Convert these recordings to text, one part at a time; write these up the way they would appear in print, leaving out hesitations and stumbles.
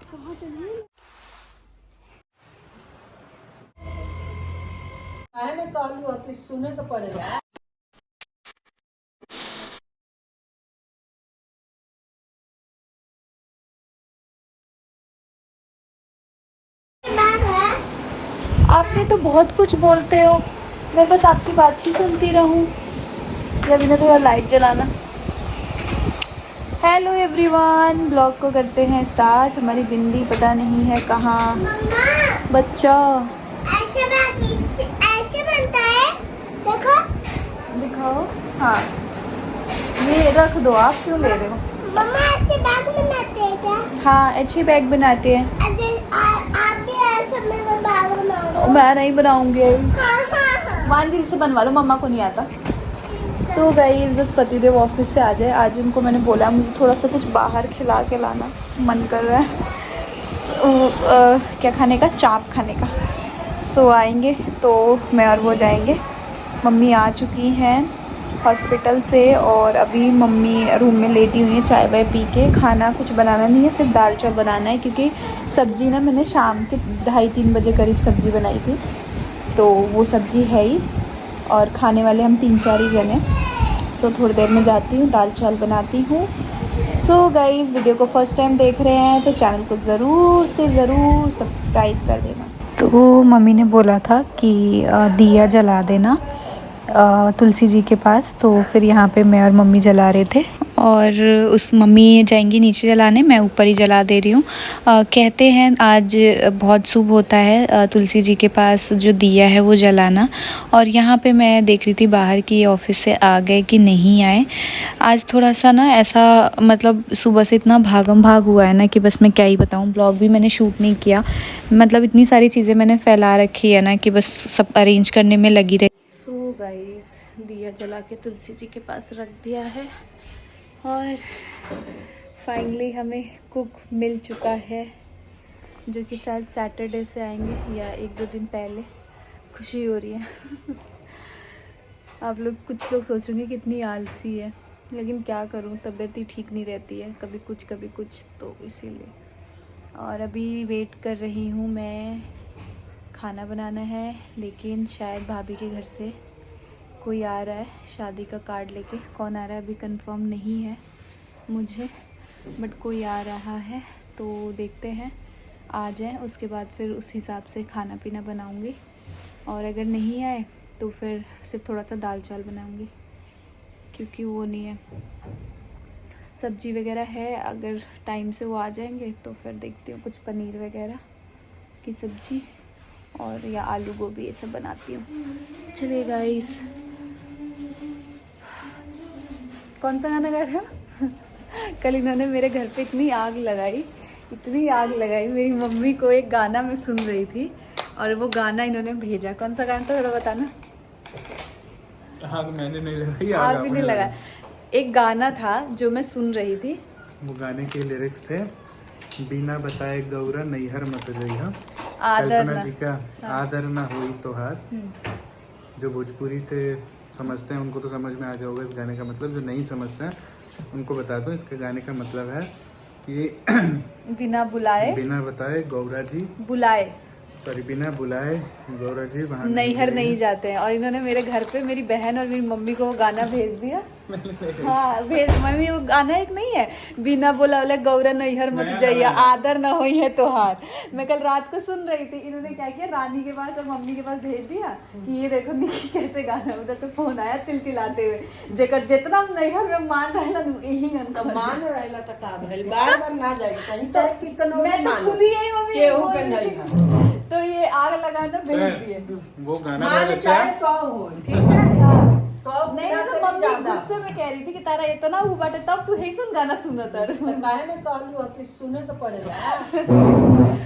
मैंने कहलू कि सुने के पड़ेगा। आपने तो बहुत कुछ बोलते हो, मैं बस आपकी बात ही सुनती रहूं। या बिना थोड़ा लाइट जलाना। हेलो एवरीवन, ब्लॉग को करते हैं स्टार्ट। हमारी बिंदी पता नहीं है कहाँ। बच्चा ऐसे बनता है, देखो। दिखाओ। हाँ, ये रख दो। आप क्यों ले रहे हो? मम्मा ऐसे बैग बनाते हैं क्या? हाँ, अच्छी बैग बनाते हैं। आप भी ऐसे मेरा बैग बनाओ। मैं नहीं बनाऊंगी। हाँ। मान दिल से बनवा लो, मम्मा को नहीं आता। सो गाइस, बस पतिदेव ऑफिस से आ जाए। आज उनको मैंने बोला मुझे थोड़ा सा कुछ बाहर खिला के लाना, मन कर रहा है। क्या खाने का? चाप खाने का। सो आएंगे तो मैं और वो जाएंगे। मम्मी आ चुकी हैं हॉस्पिटल से और अभी मम्मी रूम में लेटी हुई है चाय वाय पी के। खाना कुछ बनाना नहीं है, सिर्फ दाल चावल बनाना है, क्योंकि सब्ज़ी ना मैंने शाम के 2:30-3 बजे करीब सब्ज़ी बनाई थी, तो वो सब्ज़ी है ही। और खाने वाले हम 3-4 ही जने। सो थोड़ी देर में जाती हूँ, दाल चावल बनाती हूँ। सो गाइज़, वीडियो को फर्स्ट टाइम देख रहे हैं तो चैनल को ज़रूर से ज़रूर सब्सक्राइब कर देना। तो मम्मी ने बोला था कि दिया जला देना तुलसी जी के पास, तो फिर यहाँ पे मैं और मम्मी जला रहे थे। और उस मम्मी जाएंगी नीचे जलाने, मैं ऊपर ही जला दे रही हूँ। कहते हैं आज बहुत शुभ होता है तुलसी जी के पास जो दिया है वो जलाना। और यहाँ पे मैं देख रही थी बाहर कि ऑफिस से आ गए कि नहीं आए। आज थोड़ा सा ना ऐसा, मतलब सुबह से इतना भागम भाग हुआ है ना कि बस मैं क्या ही बताऊँ। ब्लॉग भी मैंने शूट नहीं किया, मतलब इतनी सारी चीज़ें मैंने फैला रखी है ना कि बस सब अरेंज करने में लगी रही। सो गाइस, दिया जला के तुलसी जी के पास रख दिया है और फाइनली हमें कुक मिल चुका है, जो कि शायद सैटरडे से आएंगे या 1-2 दिन पहले। खुशी हो रही है। आप लोग, कुछ लोग सोचेंगे कितनी आलसी है, लेकिन क्या करूं, तबीयत ही ठीक नहीं रहती है, कभी कुछ, तो इसीलिए। और अभी वेट कर रही हूँ मैं। खाना बनाना है, लेकिन शायद भाभी के घर से कोई आ रहा है शादी का कार्ड लेके। कौन आ रहा है अभी कंफर्म नहीं है मुझे, बट कोई आ रहा है, तो देखते हैं आ जाए, उसके बाद फिर उस हिसाब से खाना पीना बनाऊंगी। और अगर नहीं आए तो फिर सिर्फ थोड़ा सा दाल चावल बनाऊंगी, क्योंकि वो नहीं है, सब्जी वगैरह है। अगर टाइम से वो आ जाएंगे तो फिर देखती हूँ कुछ पनीर वगैरह की सब्जी और या आलू गोभी ये सब बनाती हूँ। चलिए गाइस, कौन सा गाना गा रहे हो? कल इन्होंने मेरे घर पे इतनी आग लगाई, मेरी मम्मी को। एक गाना मैं सुन रही थी और वो गाना इन्होंने भेजा। कौन सा गाना था, थोड़ा बताना। आग मैंने नहीं लगाई, आप भी नहीं लगा। एक गाना था जो मैं सुन रही थी, वो गाने के लिरिक्स थे, बिना बताए गौरा नैहर मत जइहा, आदर कल्पना ना। जी का आदर ना होई तोहार। हम्म। जो भोजपुरी से समझते हैं उनको तो समझ में आ गया होगा इस गाने का मतलब, जो नहीं समझते हैं उनको बता दूं। इसके गाने का मतलब है कि बिना बुलाए, बिना बताए गौरा जी, बुलाए, सॉरी, बिना बुलाए गौरा जी वहाँ नैहर नहीं जाते हैं। और इन्होंने मेरे घर पे मेरी बहन और मेरी मम्मी को वो गाना भेज दिया। हाँ भेज, मम्मी वो गाना एक नहीं है, बिना बोला बोला गौरा नैहर मत जाइया, आदर ना होई है तोहार। मैं कल रात को सुन रही थी, इन्होंने क्या किया, रानी के पास और मम्मी के पास भेज दिया कि ये देखो निकी कैसे गाना। उधर तो फोन आया तिलतिलाते हुए, जेकर जितना हम नैहर में मान रहेला यही मान रहेला त का भइल, बार-बार ना जाए कहीं, चाहे कितनो मैं तो खुद ही यही मम्मी केहू बोल के रही नहीं थी। है। तो ये आग लगाना भेज दिए। वो गाना मान बहुत अच्छा चाहे है। 100 हो, ठीक है? 100 नहीं गुना तो से भी मम्मी ज्यादा। गुस्से में कह रही थी कि तारा इतना हुआ बाटे तब तू हैसन गाना सुनत है। तो काहे ने कहलू कि सुने के पड़ेगा।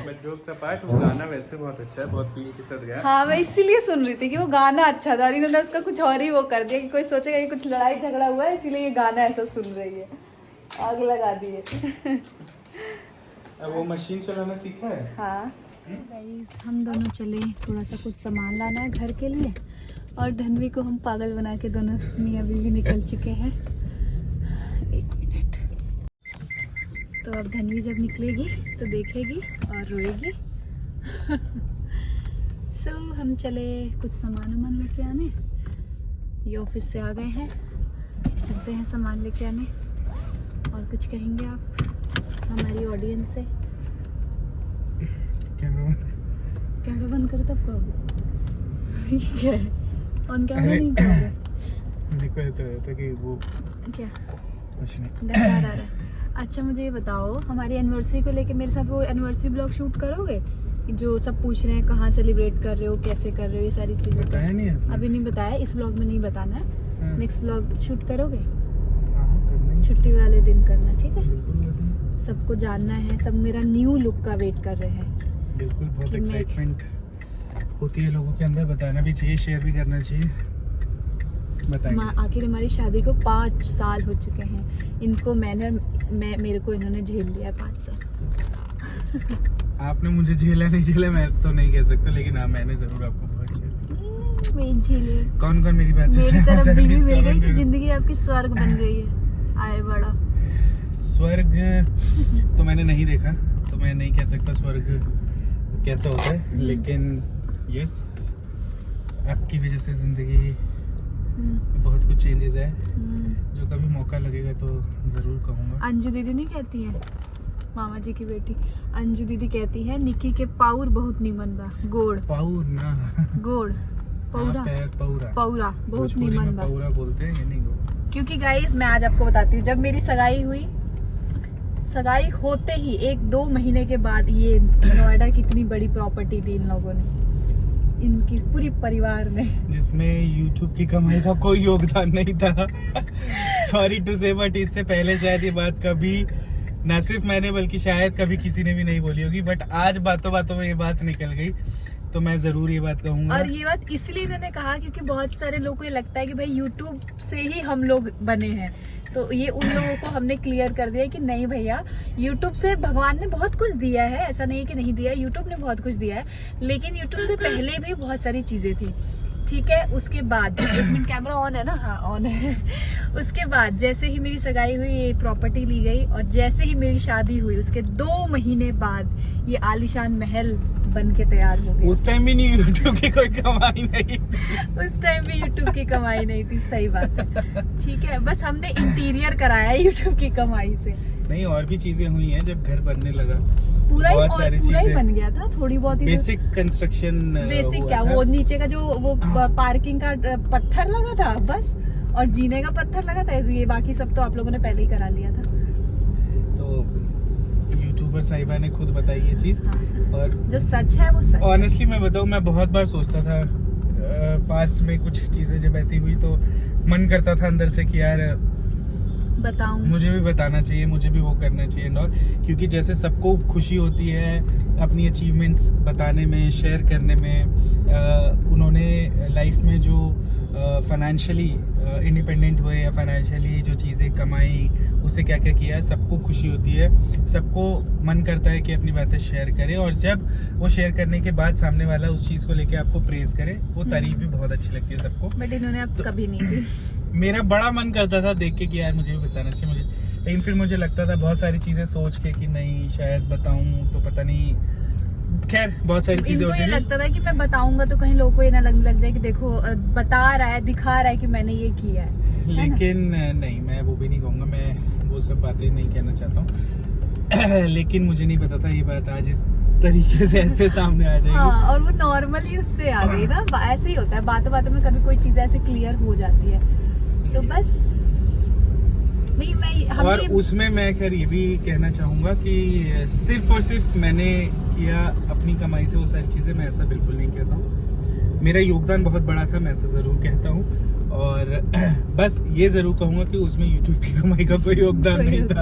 बट जोक्स अपार्ट, वो गाना वैसे बहुत अच्छा है, बहुत फील के साथ गया। हाँ, मैं इसीलिए सुन रही थी कि वो गाना अच्छा था और इन्होंने उसका कुछ और ही वो कर दिया कि कोई सोचेगा कि कुछ लड़ाई झगड़ा हुआ है, इसीलिए ये गाना ऐसा सुन रही है। आग लगा दिए। अब वो मशीन चलाना सीखा है। हाँ गाइस, हम दोनों चले, थोड़ा सा कुछ सामान लाना है घर के लिए। और धनवी को हम पागल बना के दोनों मियाँ बीवी निकल चुके हैं। 1 मिनट। तो तो अब धन्वी जब निकलेगी तो देखेगी और रोएगी। सो हम चले कुछ सामान लेके आने, ये ऑफिस से आ गए हैं, चलते हैं सामान लेके आने। और कुछ कहेंगे आप हमारी ऑडियंस से? कैमरा बंद करो तब कहोगे। क्या है, ऑन कैमरा नहीं करोगे? देखो ऐसा रहता कि वो क्या कुछ नहीं, डर आ रहा है। अच्छा मुझे ये बताओ, हमारी एनिवर्सरी को लेके मेरे साथ वो एनिवर्सरी ब्लॉग शूट करोगे? जो सब पूछ रहे हैं कहाँ सेलिब्रेट कर रहे हो, कैसे कर रहे हो, ये सारी चीजें बताया नहीं आपने? अभी नहीं बताया, इस ब्लॉग में नहीं बताना है। नेक्स्ट ब्लॉग शूट करोगे? हाँ, छुट्टी वाले दिन करना, ठीक है? बिल्कुल सबको जानना है, सब मेरा न्यू लुक का वेट कर रहे हैं। बिल्कुल, बहुत कि मैं- एक्साइटमेंट होती है लोगों के अंदर, बताना भी चाहिए, शेयर भी करना चाहिए। बताएंगे। आखिर हमारी शादी को 5 साल हो चुके हैं, इनको मेरे को इन्होंने झेल लिया 5 साल। आपने मुझे झेला नहीं झेला मैं तो नहीं कह सकता, लेकिन हाँ मैंने जरूर आपको बहुत झेला। मैं झेले, कौन कौन मेरी बात से मेरी तरफ सहमत है? बीवी Please मिल गई comment कि करो। जिंदगी आपकी स्वर्ग बन गई है। आए बड़ा स्वर्ग तो मैंने नहीं देखा, तो मैं नहीं कह सकता स्वर्ग कैसा होता है, लेकिन यस आपकी वजह से जिंदगी बहुत कुछ चेंजेस है, जो कभी मौका लगेगा तो जरूर कहूँगा। अंजू दीदी नहीं कहती है, मामा जी की बेटी अंजू दीदी कहती है निक्की के पाउर बहुत नीमन बा, गोड़ पाउर ना, गोड़ पौरा हाँ, पैर पौरा, पौरा बहुत भोजपुरी नीमन में बा। पौरा बोलते हैं, ये नहीं गोड़। क्योंकि गाइस मैं आज आपको बताती हूँ, जब मेरी सगाई हुई, सगाई होते ही 1-2 महीने के बाद ये नोएडा की इतनी बड़ी प्रॉपर्टी ली इन लोगों ने, इनकी पूरी परिवार ने, जिसमें YouTube की कमाई का कोई योगदान नहीं था। सॉरी टू से, बट इससे पहले शायद ये बात कभी ना सिर्फ मैंने बल्कि शायद कभी किसी ने भी नहीं बोली होगी, बट आज बातों बातों में ये बात निकल गई, तो मैं जरूर ये बात कहूंगा। और ये बात इसलिए मैंने कहा क्योंकि बहुत सारे लोगों को ये लगता है कि भाई YouTube से ही हम लोग बने हैं, तो ये उन लोगों को हमने क्लियर कर दिया कि नहीं भैया, YouTube से भगवान ने बहुत कुछ दिया है, ऐसा नहीं है कि नहीं दिया, YouTube ने बहुत कुछ दिया है, लेकिन YouTube से पहले भी बहुत सारी चीजें थी, ठीक है? उसके बाद 1 मिनट, कैमरा ऑन है ना? हाँ ऑन है। उसके बाद जैसे ही मेरी सगाई हुई, ये प्रॉपर्टी ली गई, और जैसे ही मेरी शादी हुई उसके 2 महीने बाद ये आलीशान महल बन के तैयार हो गया। उस टाइम भी नहीं YouTube की कोई कमाई नहीं थी। उस टाइम भी YouTube की कमाई नहीं थी, सही बात है, ठीक है? बस हमने इंटीरियर कराया YouTube की कमाई से। नहीं, और भी चीजें हुई हैं जब घर बनने लगा, पूरा ही बहुत सारी पूरा ही चीजें। बन गया था, थोड़ी बहुत ही बेसिक कंस्ट्रक्शन। बेसिक क्या, वो नीचे का जो वो पार्किंग का पत्थर लगा था बस, और जीने का पत्थर लगा था, ये बाकी सब तो आप लोगों ने पहले ही करा लिया था। तो यूट्यूबर साहिबा ने खुद बताई ये चीज, और जो सच है वो सच। ऑनेस्टली मैं बताऊं, मैं बहुत बार सोचता था पास्ट में कुछ चीजें जब ऐसी हुई तो मन करता था अंदर से कि यार बताऊं, मुझे भी बताना चाहिए, मुझे भी वो करना चाहिए और क्योंकि जैसे सबको खुशी होती है अपनी अचीवमेंट्स बताने में, शेयर करने में, उन्होंने लाइफ में जो फाइनेंशियली इंडिपेंडेंट हुए या फाइनेंशियली जो चीज़ें कमाई, उससे क्या क्या किया, सबको खुशी होती है, सबको मन करता है कि अपनी बातें शेयर करे, और जब वो शेयर करने के बाद सामने वाला उस चीज़ को लेके आपको प्रेज करे, वो तारीफ भी बहुत अच्छी लगती है सबको। बट इन्होंने अब कभी नहीं की। मेरा बड़ा मन करता था देख के कि यार मुझे भी बताना चाहिए मुझे, लेकिन फिर मुझे लगता था बहुत सारी चीज़ें सोच के कि नहीं शायद बताऊं तो पता नहीं, खैर बहुत सारी चीज़ें इनको होती ये थी। लगता था कि मैं बताऊंगा तो कहीं लोगों को ये ना लग जाए कि देखो बता रहा है, दिखा रहा है कि मैंने ये किया है। लेकिन नहीं, मैं वो भी नहीं कहूँगा, मैं वो सब बातें नहीं कहना चाहता हूँ। लेकिन मुझे नहीं पता था ये बात आज इस तरीके से ऐसे सामने आ जाएगी। हाँ, और वो नॉर्मली उससे आ गई ना, ऐसे ही होता है, बातों बातों में कभी कोई चीज ऐसे क्लियर हो जाती है, तो बस नहीं मैं और उसमें मैं खैर ये भी कहना चाहूँगा कि सिर्फ और सिर्फ मैंने किया अपनी कमाई से वो सारी चीज़ें, मैं ऐसा बिल्कुल नहीं कहता हूँ। मेरा योगदान बहुत बड़ा था, मैं ऐसा ज़रूर कहता हूँ, और बस ये ज़रूर कहूँगा कि उसमें यूट्यूब की कमाई का कोई योगदान नहीं था।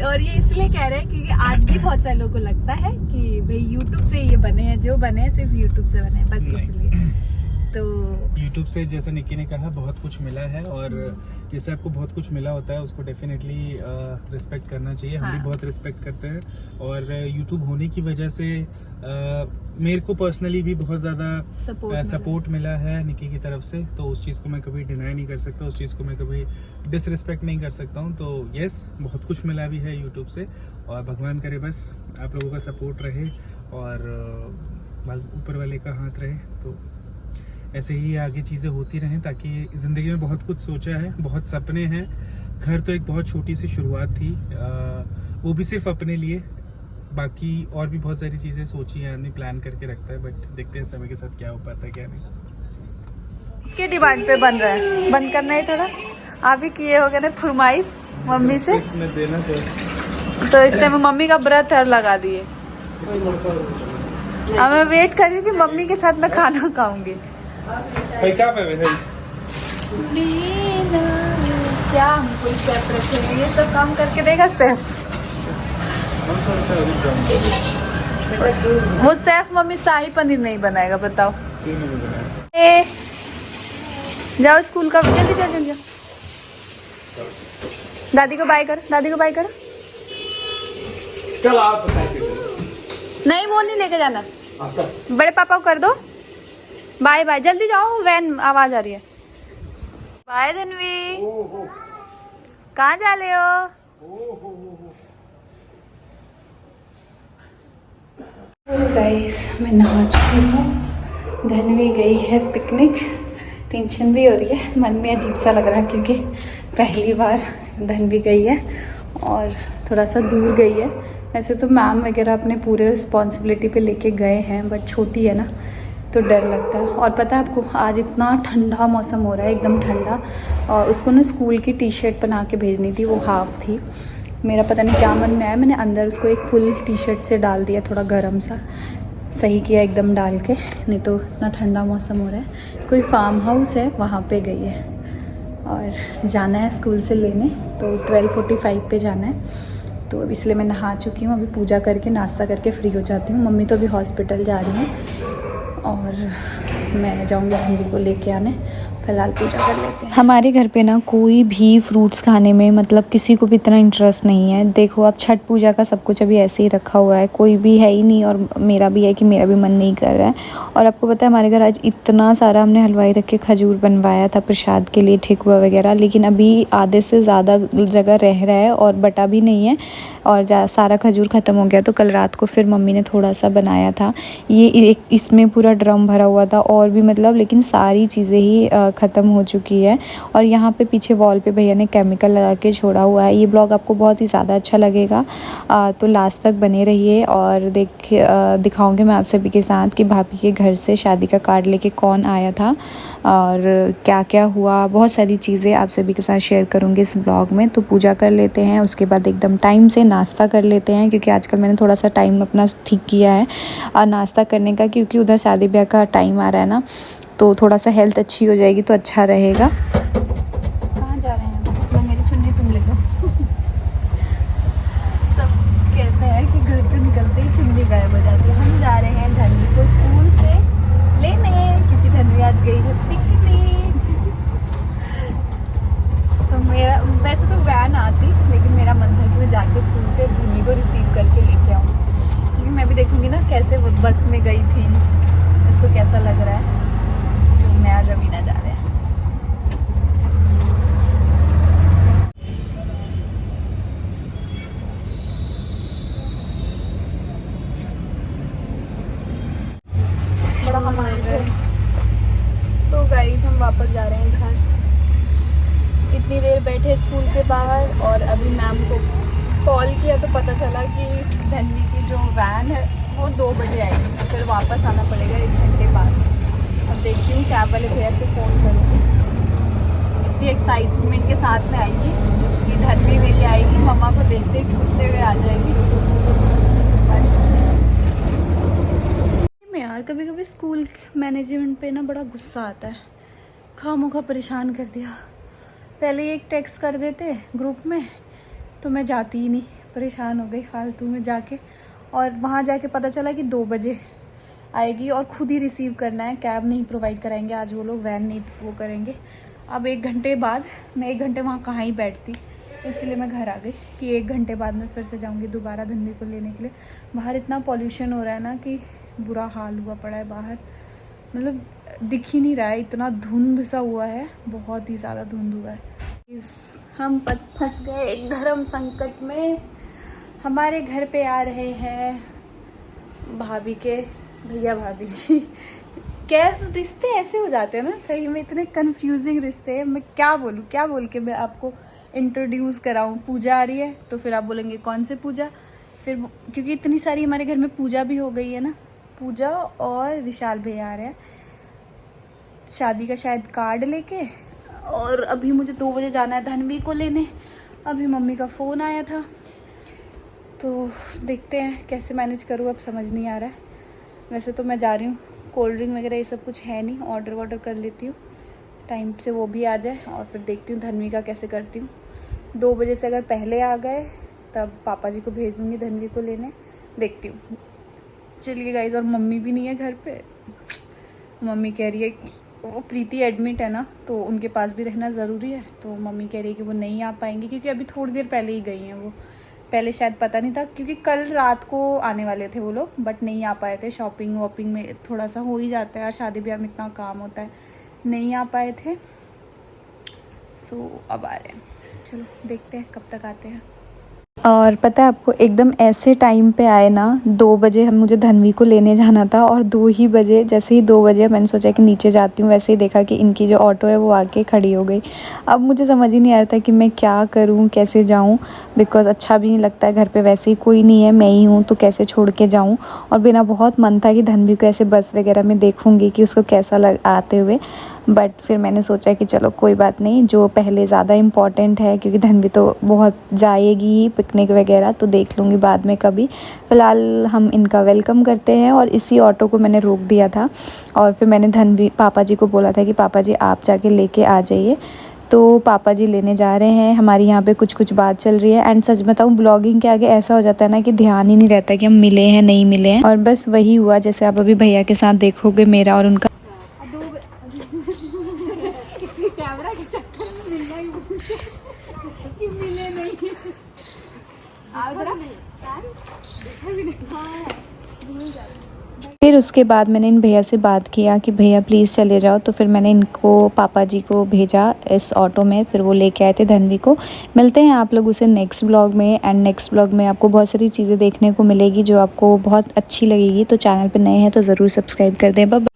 और ये इसलिए कह रहे हैं क्योंकि आज भी बहुत सारे लोगों को लगता है कि भाई YouTube से ये बने हैं, जो बने हैं सिर्फ YouTube से बने हैं, बस इसलिए। तो YouTube से जैसे निक्की ने कहा बहुत कुछ मिला है, और जैसे आपको बहुत कुछ मिला होता है उसको डेफिनेटली रिस्पेक्ट करना चाहिए। हम भी हाँ। बहुत रिस्पेक्ट करते हैं, और YouTube होने की वजह से मेरे को पर्सनली भी बहुत ज़्यादा सपोर्ट मिला है निक्की की तरफ से, तो उस चीज़ को मैं कभी डिनाई नहीं कर सकता, उस चीज़ को मैं कभी डिसरिस्पेक्ट नहीं कर सकता हूँ। तो यस, बहुत कुछ मिला भी है YouTube से, और भगवान करे बस आप लोगों का सपोर्ट रहे और ऊपर वाले का हाथ रहे, तो ऐसे ही आगे चीज़ें होती रहें, ताकि ज़िंदगी में बहुत कुछ सोचा है, बहुत सपने हैं। घर तो एक बहुत छोटी सी शुरुआत थी, वो भी सिर्फ अपने लिए, बाकी और भी बहुत सारी चीज़ें सोची हैं, आदमी प्लान करके रखता है, बट देखते हैं समय के साथ क्या हो पाता है क्या नहीं। इसके डिमांड पे बन रहा है, बंद करना ही थोड़ा। आप ही किए हो गए ना फरमाइश मम्मी से, इसमें देना तो इस टाइम मम्मी का व्रत है लगा दिए। अब मैं वेट कर रही हूँ कि मम्मी के साथ मैं खाना खाऊंगी। क्या पे है? क्या हम कोई सेफ रखेंगे, ये सब काम करके देगा सेफ। वो सेफ मम्मी शाही पनीर नहीं बनाएगा, बताओ। जाओ स्कूल का, जल्दी जाओ जल्दी जाओ। दादी को बाय करो, दादी को बाय करो। चल आप नहीं, वो नहीं लेके जाना, बड़े पापा को कर दो। बाय बाय, जल्दी जाओ, वैन आवाज आ रही है। बाय धनवी, कहाँ जा रहे हो? गाइस, मैं नहा चुकी हूँ। धनवी गई है पिकनिक। टेंशन भी हो रही है, मन में अजीब सा लग रहा है, क्योंकि पहली बार धनवी गई है और थोड़ा सा दूर गई है। वैसे तो मैम वगैरह अपने पूरे रिस्पॉन्सिबिलिटी पे लेके गए हैं, बट छोटी है ना तो डर लगता है। और पता है आपको, आज इतना ठंडा मौसम हो रहा है, एकदम ठंडा। और उसको ना स्कूल की टी शर्ट बना के भेजनी थी, वो हाफ थी। मेरा पता नहीं क्या मन में आया, मैंने अंदर उसको एक फुल टी शर्ट से डाल दिया, थोड़ा गर्म सा। सही किया एकदम डाल के, नहीं तो इतना ठंडा मौसम हो रहा है। कोई फार्म हाउस है, वहाँ पे गई है और जाना है स्कूल से लेने, तो 12:45 पे जाना है। तो अब इसलिए मैं नहा चुकी हूँ, अभी पूजा करके नाश्ता करके फ्री हो जाती हूँ। मम्मी तो अभी हॉस्पिटल जा रही हैं और मैं जाऊँगी धनवी को लेके आने। फिलहाल पूजा कर लेते हैं। हमारे घर पे ना कोई भी फ्रूट्स खाने में मतलब किसी को भी इतना इंटरेस्ट नहीं है। देखो अब छठ पूजा का सब कुछ अभी ऐसे ही रखा हुआ है, कोई भी है ही नहीं, और मेरा भी है कि मेरा भी मन नहीं कर रहा है। और आपको पता है हमारे घर आज इतना सारा हमने हलवाई रख के खजूर बनवाया था प्रसाद के लिए, ठेकुआ वगैरह, लेकिन अभी आधे से ज़्यादा जगह रह रहा है और बटा भी नहीं है, और सारा खजूर ख़त्म हो गया। तो कल रात को फिर मम्मी ने थोड़ा सा बनाया था, ये इसमें पूरा ड्रम भरा हुआ था, और भी मतलब, लेकिन सारी चीज़ें ही ख़त्म हो चुकी है। और यहाँ पे पीछे वॉल पे भैया ने केमिकल लगा के छोड़ा हुआ है। ये ब्लॉग आपको बहुत ही ज़्यादा अच्छा लगेगा, तो लास्ट तक बने रहिए। और दिखाऊंगी मैं आप सभी के साथ कि भाभी के घर से शादी का कार्ड लेके कौन आया था और क्या क्या हुआ, बहुत सारी चीज़ें आप सभी के साथ शेयर करूँगी इस ब्लॉग में। तो पूजा कर लेते हैं, उसके बाद एकदम टाइम से नाश्ता कर लेते हैं, क्योंकि आजकल मैंने थोड़ा सा टाइम अपना ठीक किया है नाश्ता करने का, क्योंकि उधर शादी ब्याह का टाइम आ रहा है ना, तो थोड़ा सा हेल्थ अच्छी हो जाएगी तो अच्छा रहेगा। कहाँ जा रहे हैं? तो मेरी चुन्नी तुम ले लो। सब कहते हैं कि घर से निकलते ही चुन्नी गायब हो जाती है। हम जा रहे हैं धनवी को स्कूल से लेने, क्योंकि धनवी आज गई है पिकनिक। तो मेरा वैसे तो वैन आती, लेकिन मेरा मन था कि मैं जाके स्कूल से धनवी को रिसीव करके लेके आऊँ, क्योंकि मैं भी देखूँगी ना कैसे वो बस में गई थी, इसको कैसा लग रहा है। मैं और रवीना जा रहे हैं। बड़ा हमारे तो गाइस हम वापस जा रहे हैं घर। इतनी देर बैठे स्कूल के बाहर, और अभी मैम को कॉल किया तो पता चला कि धनवी की जो वैन है वो 2 बजे आएगी, फिर वापस आना पड़ेगा 1 घंटे बाद। अब देखती हूँ कैब वाले भैया से फ़ोन करूँगी। इतनी एक्साइटमेंट के साथ में आएगी कि धनवी मेरी आएगी, मम्मा को देखते ही कूदते हुए आ जाएगी। मैं यार कभी कभी स्कूल मैनेजमेंट पे ना बड़ा गुस्सा आता है, खामोखा परेशान कर दिया। पहले एक टेक्स्ट कर देते ग्रुप में तो मैं जाती ही नहीं, परेशान हो गई फालतू में जाके। और वहाँ जाके पता चला कि 2 बजे आएगी और खुद ही रिसीव करना है, कैब नहीं प्रोवाइड कराएंगे आज वो लोग, वैन नहीं वो करेंगे। अब 1 घंटे बाद, मैं 1 घंटे वहाँ कहाँ ही बैठती, इसलिए मैं घर आ गई कि 1 घंटे बाद मैं फिर से जाऊँगी दोबारा धन्वी को लेने के लिए। बाहर इतना पॉल्यूशन हो रहा है ना कि बुरा हाल हुआ पड़ा है बाहर, मतलब दिख ही नहीं रहा है, इतना धुंध सा हुआ है, बहुत ही ज़्यादा धुंध हुआ है। हम फंस गए एक धर्म संकट में। हमारे घर पे आ रहे हैं भाभी के भैया भाभी जी। क्या रिश्ते ऐसे हो जाते हैं ना, सही में इतने कंफ्यूजिंग रिश्ते हैं। मैं क्या बोलूँ, क्या बोल के मैं आपको इंट्रोड्यूस कराऊँ। पूजा आ रही है तो फिर आप बोलेंगे कौन से पूजा, फिर क्योंकि इतनी सारी हमारे घर में पूजा भी हो गई है ना, पूजा और विशाल भैया आ रहे हैं शादी का शायद कार्ड लेके। और अभी मुझे 2 बजे जाना है धन्वी को लेने। अभी मम्मी का फ़ोन आया था तो देखते हैं कैसे मैनेज करूँ, अब समझ नहीं आ रहा है। वैसे तो मैं जा रही हूँ, कोल्ड ड्रिंक वगैरह ये सब कुछ है नहीं, ऑर्डर कर लेती हूँ टाइम से, वो भी आ जाए, और फिर देखती हूँ धन्वी का कैसे करती हूँ। 2 बजे से अगर पहले आ गए तब पापा जी को भेज दूँगी धन्वी को लेने, देखती हूँ। चलिए गाइस, और मम्मी भी नहीं है घर पे। मम्मी कह रही है कि वो प्रीति एडमिट है ना, तो उनके पास भी रहना ज़रूरी है, तो मम्मी कह रही है कि वो नहीं आ पाएंगी, क्योंकि अभी थोड़ी देर पहले ही गई हैं वो। पहले शायद पता नहीं था, क्योंकि कल रात को आने वाले थे वो लोग, बट नहीं आ पाए थे। शॉपिंग वॉपिंग में थोड़ा सा हो ही जाता है यार, शादी ब्याह में इतना काम होता है, नहीं आ पाए थे। सो अब आ रहे हैं, चलो देखते हैं कब तक आते हैं। और पता है आपको, एकदम ऐसे टाइम पे आए ना, 2 बजे मुझे धन्वी को लेने जाना था, और 2 ही बजे, जैसे ही 2 बजे मैंने सोचा कि नीचे जाती हूँ, वैसे ही देखा कि इनकी जो ऑटो है वो आके खड़ी हो गई। अब मुझे समझ ही नहीं आ रहा था कि मैं क्या करूँ, कैसे जाऊँ, बिकॉज़ अच्छा भी नहीं लगता है, घर पे वैसे ही कोई नहीं है, मैं ही हूँ, तो कैसे छोड़ के जाऊँ। और बिना, बहुत मन था कि धन्वी को ऐसे बस वगैरह में देखूँगी कि उसको कैसा आते हुए, बट फिर मैंने सोचा कि चलो कोई बात नहीं, जो पहले ज़्यादा इम्पॉर्टेंट है, क्योंकि धन्वी तो बहुत जाएगी पिकनिक वगैरह, तो देख लूँगी बाद में कभी। फ़िलहाल हम इनका वेलकम करते हैं। और इसी ऑटो को मैंने रोक दिया था, और फिर मैंने पापा जी को बोला था कि पापा जी आप जाके लेके आ जाइए, तो पापा जी लेने जा रहे हैं। हमारी यहाँ पे कुछ बात चल रही है, एंड सच बताऊँ ब्लॉगिंग के आगे ऐसा हो जाता है ना कि ध्यान ही नहीं रहता कि हम मिले हैं नहीं मिले हैं, और बस वही हुआ जैसे आप अभी भैया के साथ देखोगे मेरा और उनका। कैमरा के चक्कर में मिलना ही कि मिले नहीं। फिर उसके बाद मैंने इन भैया से बात किया कि भैया प्लीज़ चले जाओ, तो फिर मैंने इनको, पापा जी को भेजा इस ऑटो में, फिर वो लेके आए थे धन्वी को। मिलते हैं आप लोगों से नेक्स्ट ब्लॉग में, एंड नेक्स्ट ब्लॉग में आपको बहुत सारी चीज़ें देखने को मिलेगी जो आपको बहुत अच्छी लगेगी। तो चैनल पे नए हैं तो ज़रूर सब्सक्राइब कर दें। Bye bye.